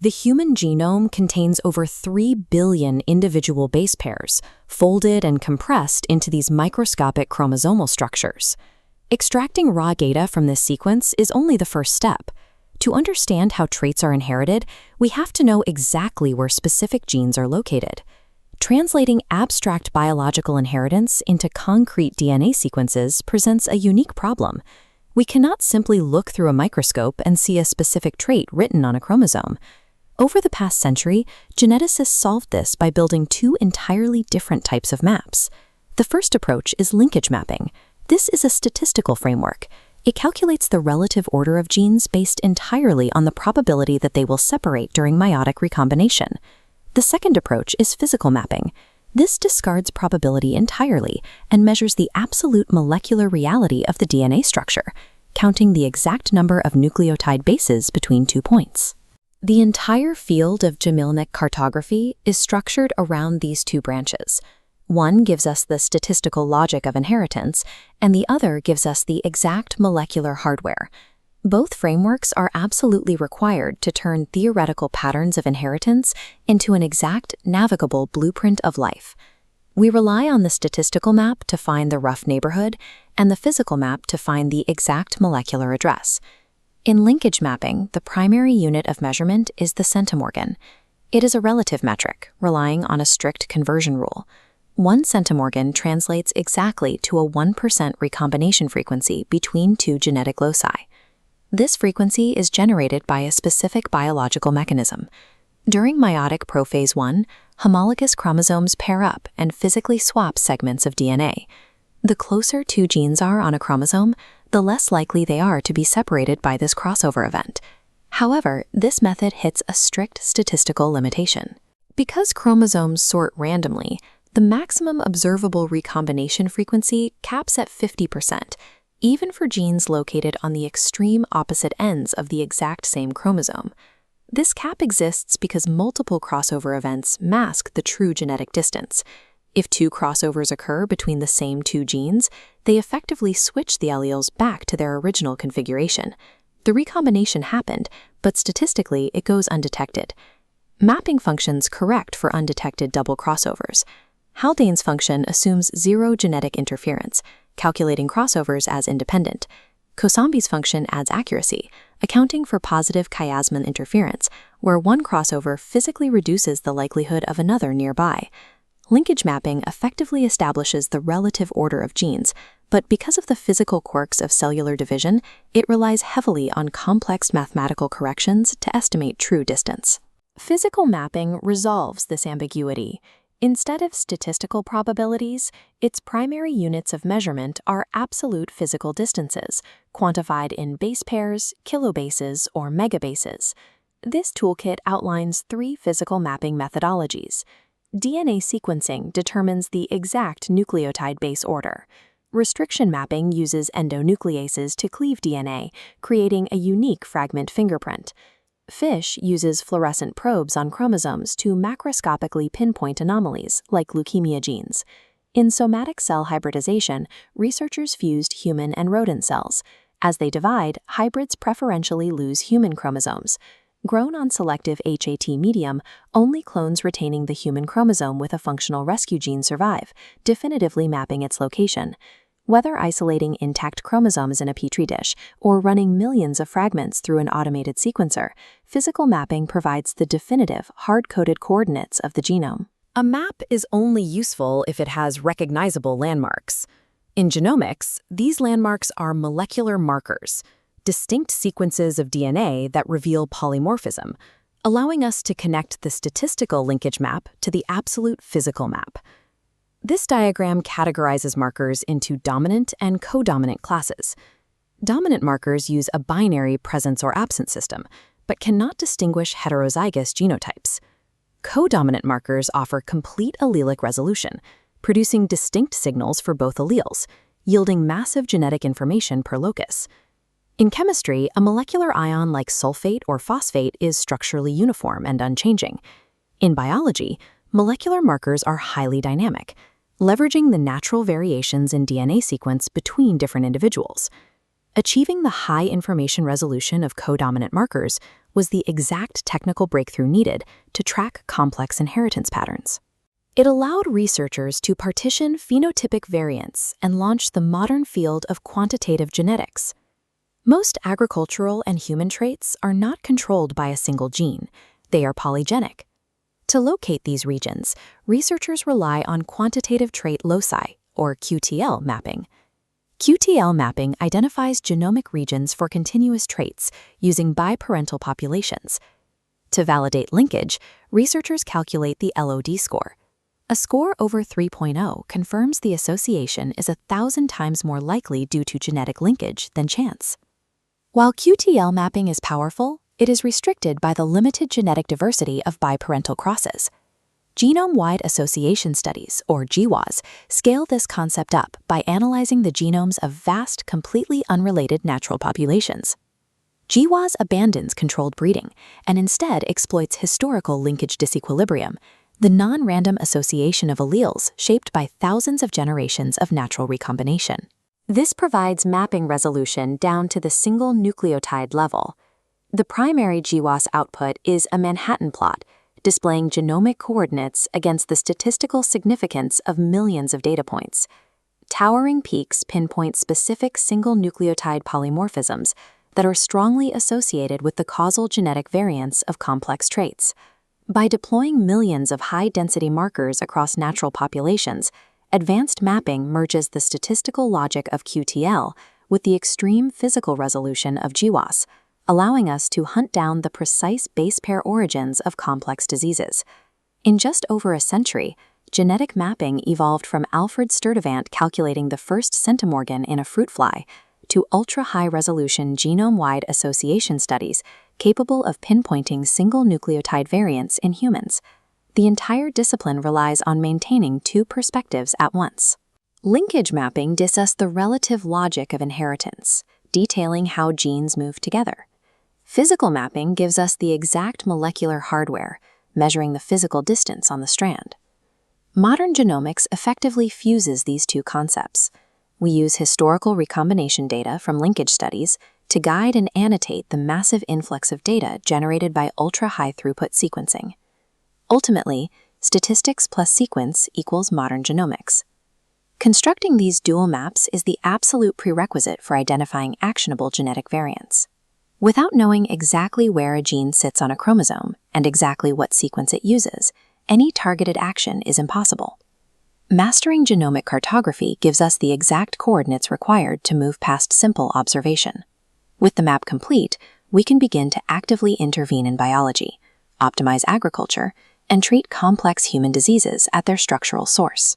The human genome contains over 3 billion individual base pairs, folded and compressed into these microscopic chromosomal structures. Extracting raw data from this sequence is only the first step. To understand how traits are inherited, we have to know exactly where specific genes are located. Translating abstract biological inheritance into concrete DNA sequences presents a unique problem. We cannot simply look through a microscope and see a specific trait written on a chromosome. Over the past century, geneticists solved this by building two entirely different types of maps. The first approach is linkage mapping. This is a statistical framework. It calculates the relative order of genes based entirely on the probability that they will separate during meiotic recombination. The second approach is physical mapping. This discards probability entirely and measures the absolute molecular reality of the DNA structure, counting the exact number of nucleotide bases between 2 points. The entire field of genomic cartography is structured around these two branches. One gives us the statistical logic of inheritance, and the other gives us the exact molecular hardware. Both frameworks are absolutely required to turn theoretical patterns of inheritance into an exact, navigable blueprint of life. We rely on the statistical map to find the rough neighborhood and the physical map to find the exact molecular address. In linkage mapping, the primary unit of measurement is the centimorgan. It is a relative metric, relying on a strict conversion rule. 1 centimorgan translates exactly to a 1% recombination frequency between two genetic loci. This frequency is generated by a specific biological mechanism. During meiotic prophase 1, homologous chromosomes pair up and physically swap segments of DNA. The closer two genes are on a chromosome, the less likely they are to be separated by this crossover event. However, this method hits a strict statistical limitation. Because chromosomes sort randomly, the maximum observable recombination frequency caps at 50%, even for genes located on the extreme opposite ends of the exact same chromosome. This cap exists because multiple crossover events mask the true genetic distance. If 2 crossovers occur between the same 2 genes, they effectively switch the alleles back to their original configuration. The recombination happened, but statistically it goes undetected. Mapping functions correct for undetected double crossovers. Haldane's function assumes 0 genetic interference, calculating crossovers as independent. Kosambi's function adds accuracy, accounting for positive chiasmin interference, where one crossover physically reduces the likelihood of another nearby. Linkage mapping effectively establishes the relative order of genes, but because of the physical quirks of cellular division, it relies heavily on complex mathematical corrections to estimate true distance. Physical mapping resolves this ambiguity. Instead of statistical probabilities, its primary units of measurement are absolute physical distances, quantified in base pairs, kilobases, or megabases. This toolkit outlines 3 physical mapping methodologies. DNA sequencing determines the exact nucleotide base order. Restriction mapping uses endonucleases to cleave DNA, creating a unique fragment fingerprint. FISH uses fluorescent probes on chromosomes to macroscopically pinpoint anomalies, like leukemia genes. In somatic cell hybridization, researchers fused human and rodent cells. As they divide, hybrids preferentially lose human chromosomes. Grown on selective HAT medium, only clones retaining the human chromosome with a functional rescue gene survive, definitively mapping its location. Whether isolating intact chromosomes in a petri dish or running millions of fragments through an automated sequencer, physical mapping provides the definitive, hard-coded coordinates of the genome. A map is only useful if it has recognizable landmarks. In genomics, these landmarks are molecular markers, distinct sequences of DNA that reveal polymorphism, allowing us to connect the statistical linkage map to the absolute physical map. This diagram categorizes markers into dominant and codominant classes. Dominant markers use a binary presence or absence system, but cannot distinguish heterozygous genotypes. Codominant markers offer complete allelic resolution, producing distinct signals for both alleles, yielding massive genetic information per locus. In chemistry, a molecular ion like sulfate or phosphate is structurally uniform and unchanging. In biology, molecular markers are highly dynamic, leveraging the natural variations in DNA sequence between different individuals. Achieving the high information resolution of codominant markers was the exact technical breakthrough needed to track complex inheritance patterns. It allowed researchers to partition phenotypic variants and launch the modern field of quantitative genetics. Most agricultural and human traits are not controlled by a single gene. They are polygenic. To locate these regions, researchers rely on quantitative trait loci, or QTL mapping. QTL mapping identifies genomic regions for continuous traits using biparental populations. To validate linkage, researchers calculate the LOD score. A score over 3.0 confirms the association is 1,000 times more likely due to genetic linkage than chance. While QTL mapping is powerful, it is restricted by the limited genetic diversity of biparental crosses. Genome-wide association studies, or GWAS, scale this concept up by analyzing the genomes of vast, completely unrelated natural populations. GWAS abandons controlled breeding and instead exploits historical linkage disequilibrium, the non-random association of alleles shaped by thousands of generations of natural recombination. This provides mapping resolution down to the single nucleotide level. The primary GWAS output is a Manhattan plot, displaying genomic coordinates against the statistical significance of millions of data points. Towering peaks pinpoint specific single nucleotide polymorphisms that are strongly associated with the causal genetic variants of complex traits. By deploying millions of high-density markers across natural populations, advanced mapping merges the statistical logic of QTL with the extreme physical resolution of GWAS, allowing us to hunt down the precise base pair origins of complex diseases. In just over a century, genetic mapping evolved from Alfred Sturtevant calculating the first centimorgan in a fruit fly to ultra-high-resolution genome-wide association studies capable of pinpointing single nucleotide variants in humans. The entire discipline relies on maintaining two perspectives at once. Linkage mapping discusses the relative logic of inheritance, detailing how genes move together. Physical mapping gives us the exact molecular hardware, measuring the physical distance on the strand. Modern genomics effectively fuses these two concepts. We use historical recombination data from linkage studies to guide and annotate the massive influx of data generated by ultra-high throughput sequencing. Ultimately, statistics plus sequence equals modern genomics. Constructing these dual maps is the absolute prerequisite for identifying actionable genetic variants. Without knowing exactly where a gene sits on a chromosome and exactly what sequence it uses, any targeted action is impossible. Mastering genomic cartography gives us the exact coordinates required to move past simple observation. With the map complete, we can begin to actively intervene in biology, optimize agriculture, and treat complex human diseases at their structural source.